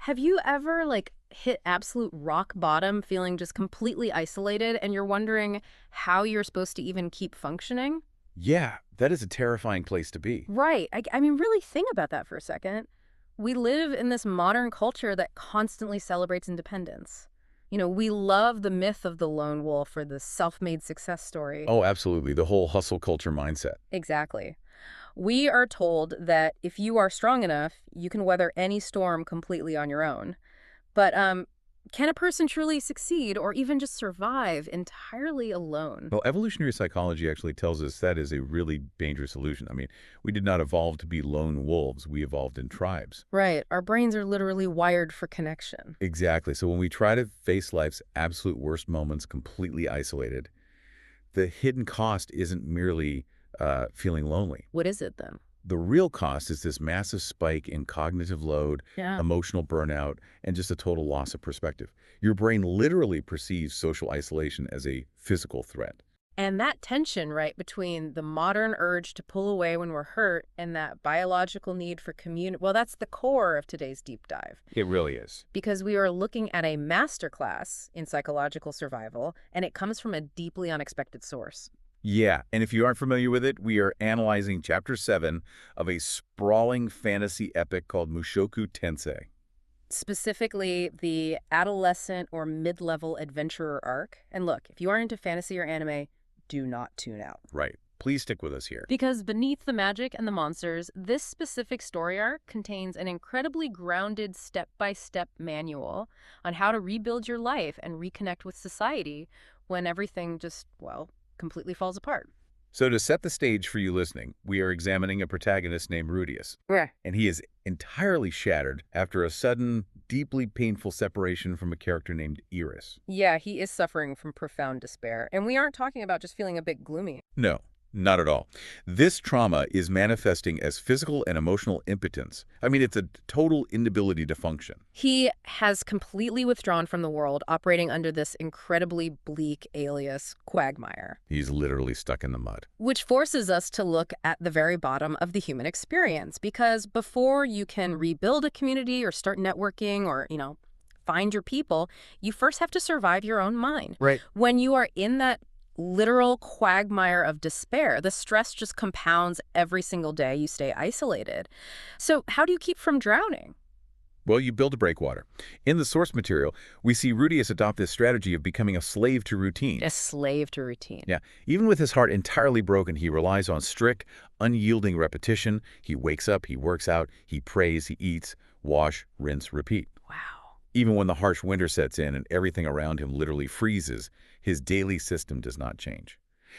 Have you ever, like, hit absolute rock bottom, feeling just completely isolated, and you're wondering how you're supposed to even keep functioning? Yeah, that is a terrifying place to be. Right. I mean, really think about that for a second. We live in this modern culture that constantly celebrates independence. We love the myth of the lone wolf or the self-made success story. Oh, absolutely. The whole hustle culture mindset. Exactly. We are told that if you are strong enough, you can weather any storm completely on your own. But can a person truly succeed or even just survive entirely alone? Well, evolutionary psychology actually tells us that is a really dangerous illusion. I mean, we did not evolve to be lone wolves. We evolved in tribes. Right. Our brains are literally wired for connection. Exactly. So when we try to face life's absolute worst moments completely isolated, the hidden cost isn't merely feeling lonely. What is it then? The real cost is this massive spike in cognitive load, Yeah. emotional burnout, and just a total loss of perspective. Your brain literally perceives social isolation as a physical threat. And that tension, right, between the modern urge to pull away when we're hurt and that biological need for community, well, that's the core of today's deep dive. It really is. Because we are looking at a masterclass in psychological survival, and it comes from a deeply unexpected source. Yeah, and if you aren't familiar with it, we are analyzing Chapter 7 of a sprawling fantasy epic called Mushoku Tensei. Specifically, the adolescent or mid-level adventurer arc. And look, if you are into fantasy or anime, do not tune out. Right. Please stick with us here. Because beneath the magic and the monsters, this specific story arc contains an incredibly grounded step-by-step manual on how to rebuild your life and reconnect with society when everything just, well, completely falls apart. So to set the stage for you listening, we are examining a protagonist named Rudius, Yeah. and he is entirely shattered after a sudden, deeply painful separation from a character named Iris. Yeah, he is suffering from profound despair. And we aren't talking about just feeling a bit gloomy. No, not at all. This trauma is manifesting as physical and emotional impotence. I mean, it's a total inability to function. He has completely withdrawn from the world, operating under this incredibly bleak alias, Quagmire, He's literally stuck in the mud. which forces us to look at the very bottom of the human experience. Because before you can rebuild a community or start networking or, find your people, you first have to survive your own mind. Right. When you are in that literal quagmire of despair, the stress just compounds every single day you stay isolated. So how do you keep from drowning? Well, you build a breakwater. In the source material, we see Rudius adopt this strategy of becoming a slave to routine. A slave to routine. Yeah, even with his heart entirely broken, he relies on strict, unyielding repetition. He wakes up, he works out, he prays, he eats, wash, rinse, repeat. Wow. Even when the harsh winter sets in and everything around him literally freezes, his daily system does not change.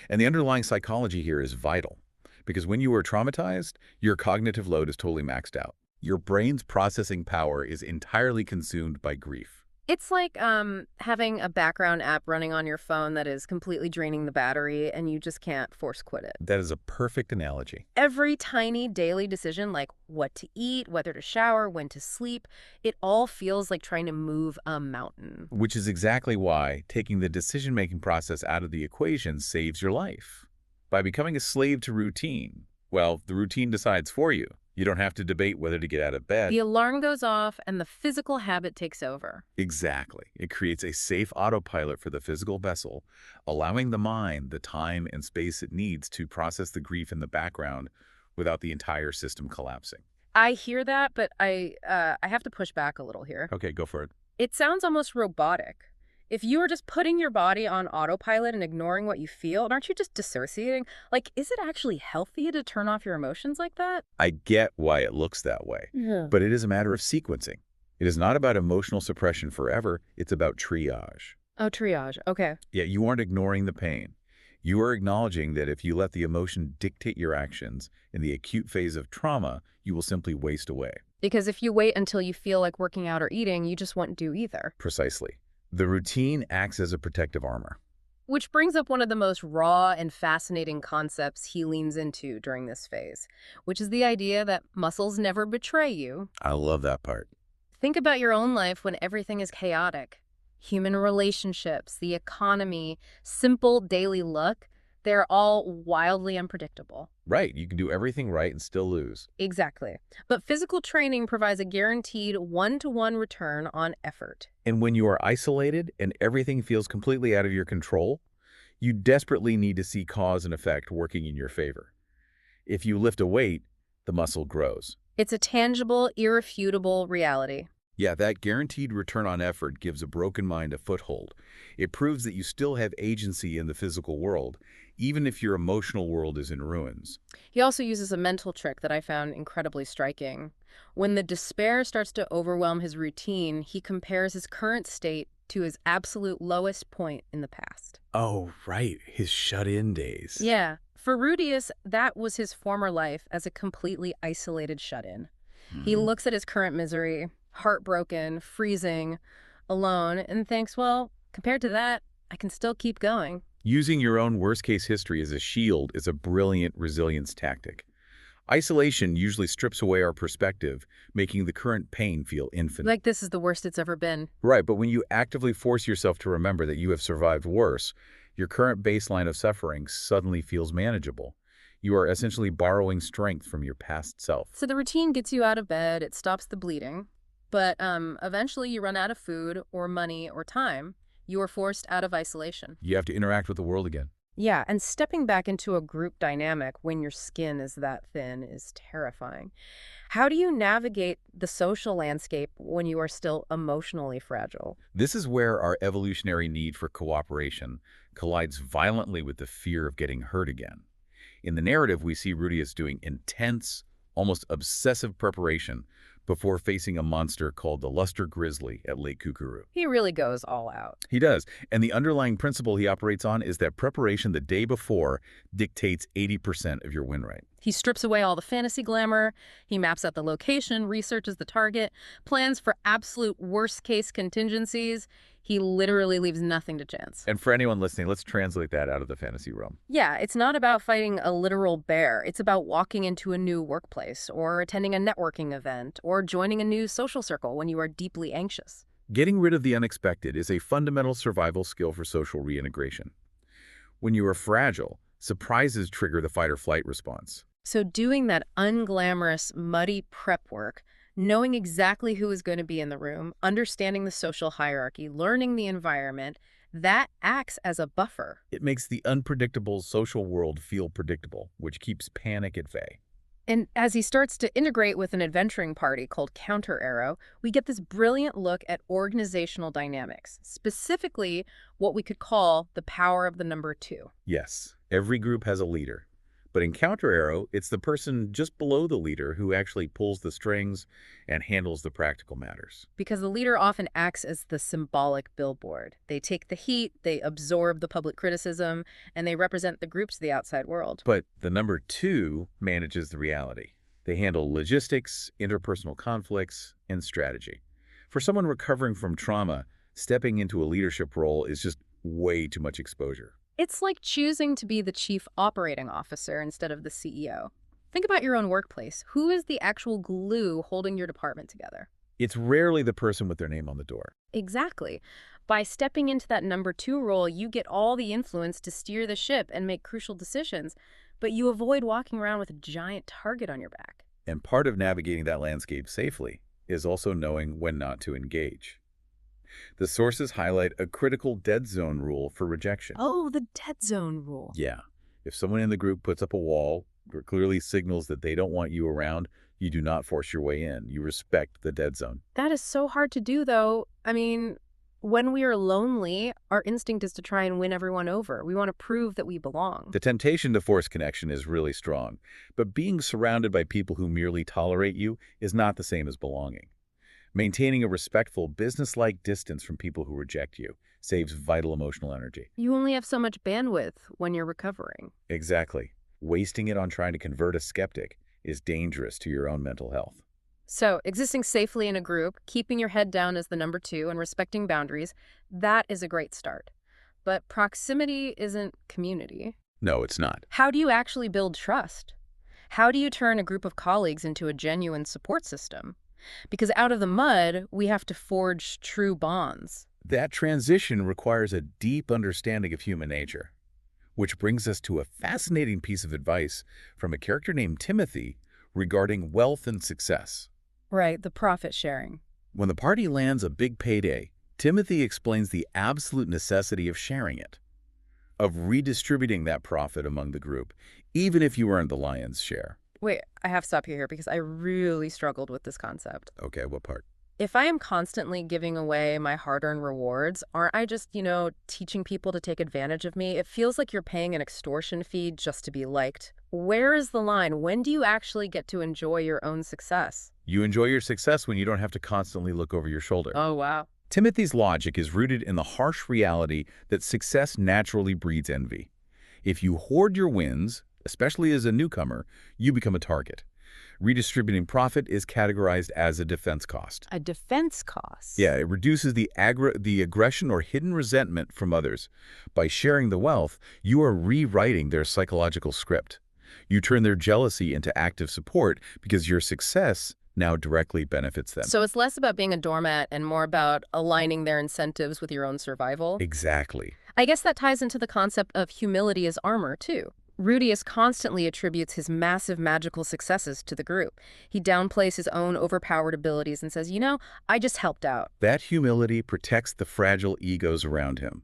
And the underlying psychology here is vital, because when you are traumatized, your cognitive load is totally maxed out. Your brain's processing power is entirely consumed by grief. It's like having a background app running on your phone that is completely draining the battery and you just can't force quit it. That is a perfect analogy. Every tiny daily decision, like what to eat, whether to shower, when to sleep, it all feels like trying to move a mountain. Which is exactly why taking the decision-making process out of the equation saves your life. By becoming a slave to routine, well, the routine decides for you. You don't have to debate whether to get out of bed. The alarm goes off and the physical habit takes over. Exactly. It creates a safe autopilot for the physical vessel, allowing the mind the time and space it needs to process the grief in the background without the entire system collapsing. I hear that, but I have to push back a little here. Okay, go for it. It sounds almost robotic. If you are just putting your body on autopilot and ignoring what you feel, aren't you just dissociating? Like, is it actually healthy to turn off your emotions like that? I get why it looks that way, Yeah. but it is a matter of sequencing. It is not about emotional suppression forever. It's about triage. Oh, triage. Okay. Yeah, you aren't ignoring the pain. You are acknowledging that if you let the emotion dictate your actions in the acute phase of trauma, you will simply waste away. Because if you wait until you feel like working out or eating, you just won't do either. Precisely. The routine acts as a protective armor. Which brings up one of the most raw and fascinating concepts he leans into during this phase, which is the idea that muscles never betray you. I love that part. Think about your own life when everything is chaotic. Human relationships, the economy, simple daily luck, They're all wildly unpredictable. Right, you can do everything right and still lose. Exactly. But physical training provides a guaranteed one-to-one return on effort. And when you are isolated and everything feels completely out of your control, you desperately need to see cause and effect working in your favor. If you lift a weight, the muscle grows. It's a tangible, irrefutable reality. Yeah, that guaranteed return on effort gives a broken mind a foothold. It proves that you still have agency in the physical world, even if your emotional world is in ruins. He also uses a mental trick that I found incredibly striking. When the despair starts to overwhelm his routine, he compares his current state to his absolute lowest point in the past. Oh, right, his shut-in days. Yeah, for Rudius, that was his former life as a completely isolated shut-in. He Mhm. looks at his current misery, heartbroken, freezing, alone, and thinks, well, compared to that, I can still keep going. Using your own worst-case history as a shield is a brilliant resilience tactic. Isolation usually strips away our perspective, making the current pain feel infinite. Like this is the worst it's ever been. Right, but when you actively force yourself to remember that you have survived worse, your current baseline of suffering suddenly feels manageable. You are essentially borrowing strength from your past self. So the routine gets you out of bed, it stops the bleeding, but eventually you run out of food or money or time. You are forced out of isolation. You have to interact with the world again. Yeah, and stepping back into a group dynamic when your skin is that thin is terrifying. How do you navigate the social landscape when you are still emotionally fragile? This is where our evolutionary need for cooperation collides violently with the fear of getting hurt again. In the narrative, we see Rudius doing intense, almost obsessive preparation before facing a monster called the Luster Grizzly at Lake Kukuru. He really goes all out. He does, and the underlying principle he operates on is that preparation the day before dictates 80% of your win rate. He strips away all the fantasy glamour, he maps out the location, researches the target, plans for absolute worst-case contingencies. He literally leaves nothing to chance. And for anyone listening, let's translate that out of the fantasy realm. Yeah, it's not about fighting a literal bear. It's about walking into a new workplace, or attending a networking event, or joining a new social circle when you are deeply anxious. Getting rid of the unexpected is a fundamental survival skill for social reintegration. When you are fragile, surprises trigger the fight-or-flight response. So doing that unglamorous, muddy prep work, knowing exactly who is going to be in the room, understanding the social hierarchy, learning the environment, that acts as a buffer. It makes the unpredictable social world feel predictable, which keeps panic at bay. And as he starts to integrate with an adventuring party called Counter Arrow, we get this brilliant look at organizational dynamics, specifically what we could call the power of the number two. Yes, every group has a leader. But in Counter Arrow, it's the person just below the leader who actually pulls the strings and handles the practical matters. Because the leader often acts as the symbolic billboard. They take the heat, they absorb the public criticism, and they represent the group to the outside world. But the number two manages the reality. They handle logistics, interpersonal conflicts, and strategy. For someone recovering from trauma, stepping into a leadership role is just way too much exposure. It's like choosing to be the chief operating officer instead of the CEO. Think about your own workplace. Who is the actual glue holding your department together? It's rarely the person with their name on the door. Exactly. By stepping into that number two role, you get all the influence to steer the ship and make crucial decisions, but you avoid walking around with a giant target on your back. And part of navigating that landscape safely is also knowing when not to engage. The sources highlight a critical dead zone rule for rejection. Oh, the dead zone rule. Yeah. If someone in the group puts up a wall or clearly signals that they don't want you around, you do not force your way in. You respect the dead zone. That is so hard to do, though. I mean, when we are lonely, our instinct is to try and win everyone over. We want to prove that we belong. The temptation to force connection is really strong, but being surrounded by people who merely tolerate you is not the same as belonging. Maintaining a respectful, business-like distance from people who reject you saves vital emotional energy. You only have so much bandwidth when you're recovering. Exactly. Wasting it on trying to convert a skeptic is dangerous to your own mental health. So, existing safely in a group, keeping your head down as the number two, and respecting boundaries, that is a great start. But proximity isn't community. No, it's not. How do you actually build trust? How do you turn a group of colleagues into a genuine support system? Because out of the mud, we have to forge true bonds. That transition requires a deep understanding of human nature. Which brings us to a fascinating piece of advice from a character named Timothy regarding wealth and success. Right, the profit sharing. When the party lands a big payday, Timothy explains the absolute necessity of sharing it, of redistributing that profit among the group, even if you earned the lion's share. Wait, I have to stop you here because I really struggled with this concept. Okay, what part? If I am constantly giving away my hard-earned rewards, aren't I just, teaching people to take advantage of me? It feels like you're paying an extortion fee just to be liked. Where is the line? When do you actually get to enjoy your own success? You enjoy your success when you don't have to constantly look over your shoulder. Oh, wow. Timothy's logic is rooted in the harsh reality that success naturally breeds envy. If you hoard your wins, especially as a newcomer, you become a target. Redistributing profit is categorized as a defense cost. A defense cost. Yeah, it reduces the aggression or hidden resentment from others. By sharing the wealth, you are rewriting their psychological script. You turn their jealousy into active support because your success now directly benefits them. So it's less about being a doormat and more about aligning their incentives with your own survival? Exactly. I guess that ties into the concept of humility as armor, too. Rudius constantly attributes his massive magical successes to the group. He downplays his own overpowered abilities and says, I just helped out. That humility protects the fragile egos around him.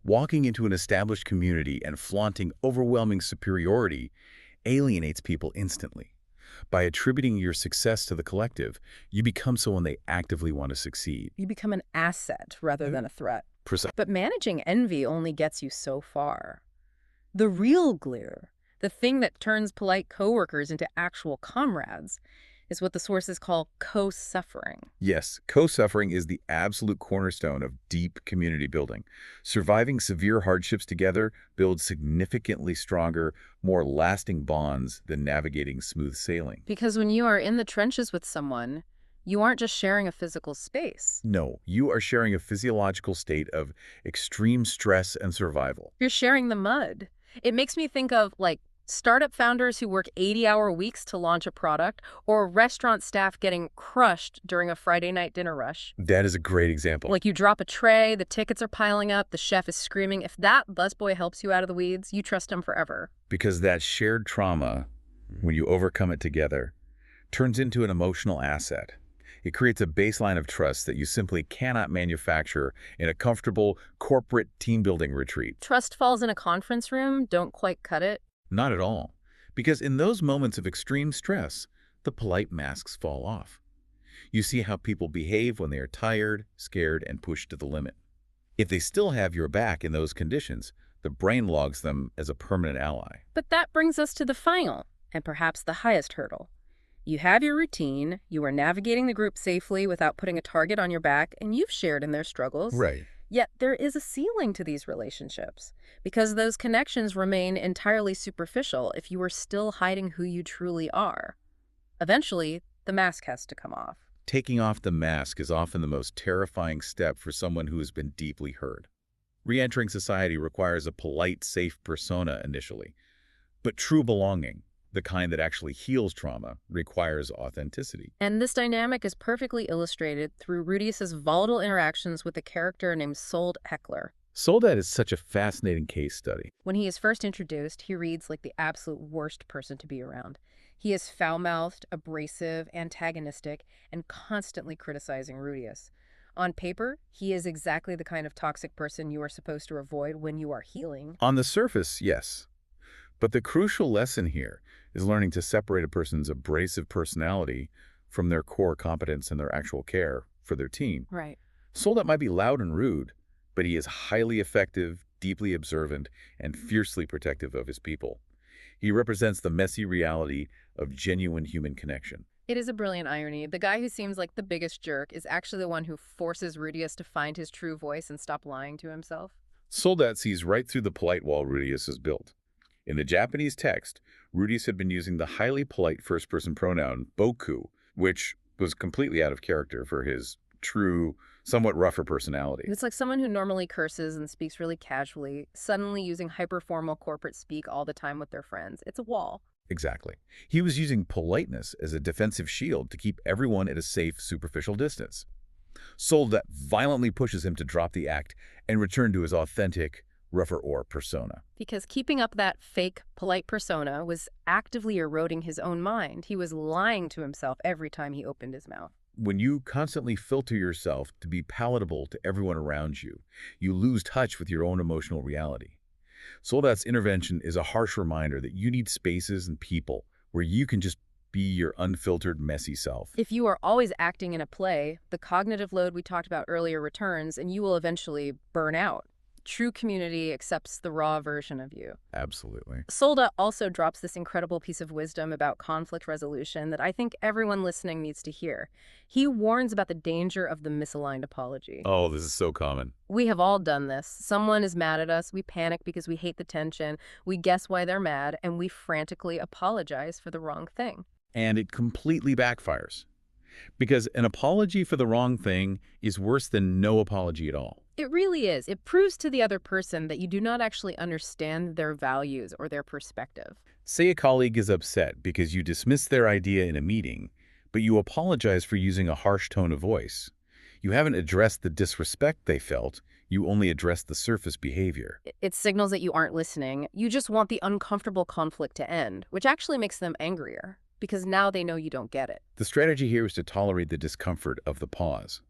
Walking into an established community and flaunting overwhelming superiority alienates people instantly. By attributing your success to the collective, you become someone they actively want to succeed. You become an asset rather than a threat. Precisely. But managing envy only gets you so far. The real glue, the thing that turns polite coworkers into actual comrades, is what the sources call co-suffering. Yes, co-suffering is the absolute cornerstone of deep community building. Surviving severe hardships together builds significantly stronger, more lasting bonds than navigating smooth sailing. Because when you are in the trenches with someone, you aren't just sharing a physical space. No, you are sharing a physiological state of extreme stress and survival. You're sharing the mud. It makes me think of, startup founders who work 80-hour weeks to launch a product, or restaurant staff getting crushed during a Friday night dinner rush. That is a great example. Like you drop a tray, the tickets are piling up, the chef is screaming. If that busboy helps you out of the weeds, you trust him forever. Because that shared trauma, when you overcome it together, turns into an emotional asset. It creates a baseline of trust that you simply cannot manufacture in a comfortable corporate team-building retreat. Trust falls in a conference room, don't quite cut it. Not at all. Because in those moments of extreme stress, the polite masks fall off. You see how people behave when they are tired, scared, and pushed to the limit. If they still have your back in those conditions, the brain logs them as a permanent ally. But that brings us to the final, and perhaps the highest hurdle. You have your routine, you are navigating the group safely without putting a target on your back, and you've shared in their struggles. Right. Yet there is a ceiling to these relationships, because those connections remain entirely superficial if you are still hiding who you truly are. Eventually, the mask has to come off. Taking off the mask is often the most terrifying step for someone who has been deeply hurt. Re-entering society requires a polite, safe persona initially. But true belonging, the kind that actually heals trauma, requires authenticity. And this dynamic is perfectly illustrated through Rudius's volatile interactions with a character named Sold Heckler. Soldat is such a fascinating case study. When he is first introduced, he reads like the absolute worst person to be around. He is foul-mouthed, abrasive, antagonistic, and constantly criticizing Rudius. On paper, he is exactly the kind of toxic person you are supposed to avoid when you are healing. On the surface, yes. But the crucial lesson here is learning to separate a person's abrasive personality from their core competence and their actual care for their team. Right. Soldat might be loud and rude, but he is highly effective, deeply observant, and fiercely protective of his people. He represents the messy reality of genuine human connection. It is a brilliant irony. The guy who seems like the biggest jerk is actually the one who forces Rudius to find his true voice and stop lying to himself. Soldat sees right through the polite wall Rudius has built. In the Japanese text, Rudius had been using the highly polite first-person pronoun boku, which was completely out of character for his true, somewhat rougher personality. It's like someone who normally curses and speaks really casually, suddenly using hyper-formal corporate speak all the time with their friends. It's a wall. Exactly. He was using politeness as a defensive shield to keep everyone at a safe, superficial distance. Soldat violently pushes him to drop the act and return to his authentic, rougher or persona. Because keeping up that fake, polite persona was actively eroding his own mind. He was lying to himself every time he opened his mouth. When you constantly filter yourself to be palatable to everyone around you, you lose touch with your own emotional reality. Soldat's intervention is a harsh reminder that you need spaces and people where you can just be your unfiltered, messy self. If you are always acting in a play, the cognitive load we talked about earlier returns and you will eventually burn out. True community accepts the raw version of you. Absolutely. Solda also drops this incredible piece of wisdom about conflict resolution that I think everyone listening needs to hear. He warns about the danger of the misaligned apology. Oh, this is so common. We have all done this. Someone is mad at us, we panic because we hate the tension, we guess why they're mad, and we frantically apologize for the wrong thing. And it completely backfires. Because an apology for the wrong thing is worse than no apology at all. It really is. It proves to the other person that you do not actually understand their values or their perspective. Say a colleague is upset because you dismissed their idea in a meeting, but you apologize for using a harsh tone of voice. You haven't addressed the disrespect they felt, you only addressed the surface behavior. It signals that you aren't listening. You just want the uncomfortable conflict to end, which actually makes them angrier, because now they know you don't get it. The strategy here is to tolerate the discomfort of the pause.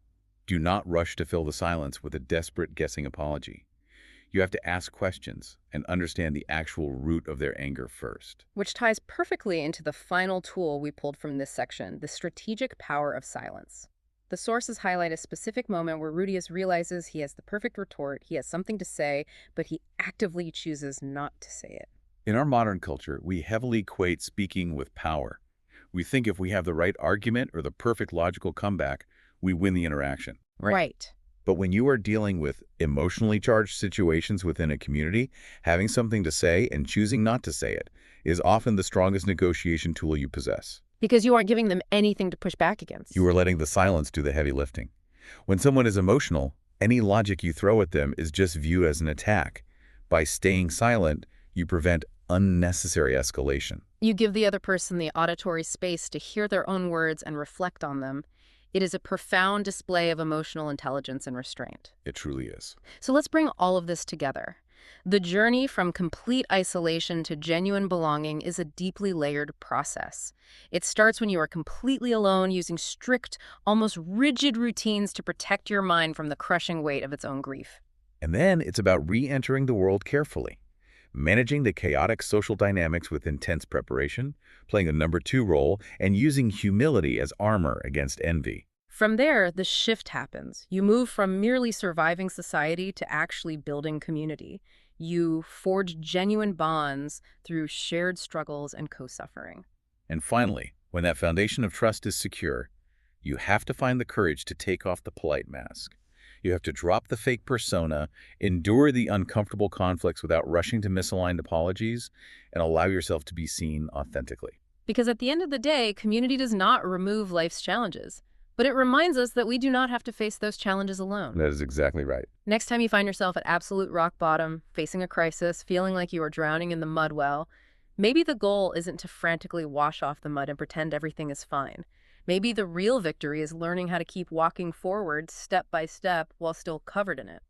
Do not rush to fill the silence with a desperate guessing apology. You have to ask questions and understand the actual root of their anger first. Which ties perfectly into the final tool we pulled from this section, the strategic power of silence. The sources highlight a specific moment where Rudius realizes he has the perfect retort, he has something to say, but he actively chooses not to say it. In our modern culture, we heavily equate speaking with power. We think if we have the right argument or the perfect logical comeback, we win the interaction. Right. But when you are dealing with emotionally charged situations within a community, having something to say and choosing not to say it is often the strongest negotiation tool you possess. Because you aren't giving them anything to push back against. You are letting the silence do the heavy lifting. When someone is emotional, any logic you throw at them is just viewed as an attack. By staying silent, you prevent unnecessary escalation. You give the other person the auditory space to hear their own words and reflect on them. It is a profound display of emotional intelligence and restraint. It truly is. So let's bring all of this together. The journey from complete isolation to genuine belonging is a deeply layered process. It starts when you are completely alone, using strict, almost rigid routines to protect your mind from the crushing weight of its own grief. And then it's about re-entering the world carefully, managing the chaotic social dynamics with intense preparation, playing a number two role, and using humility as armor against envy. From there, the shift happens. You move from merely surviving society to actually building community. You forge genuine bonds through shared struggles and co-suffering. And finally, when that foundation of trust is secure, you have to find the courage to take off the polite mask. You have to drop the fake persona, endure the uncomfortable conflicts without rushing to misaligned apologies, and allow yourself to be seen authentically. Because at the end of the day, community does not remove life's challenges, but it reminds us that we do not have to face those challenges alone. That is exactly right. Next time you find yourself at absolute rock bottom, facing a crisis, feeling like you are drowning in the mud well, maybe the goal isn't to frantically wash off the mud and pretend everything is fine. Maybe the real victory is learning how to keep walking forward step by step while still covered in it.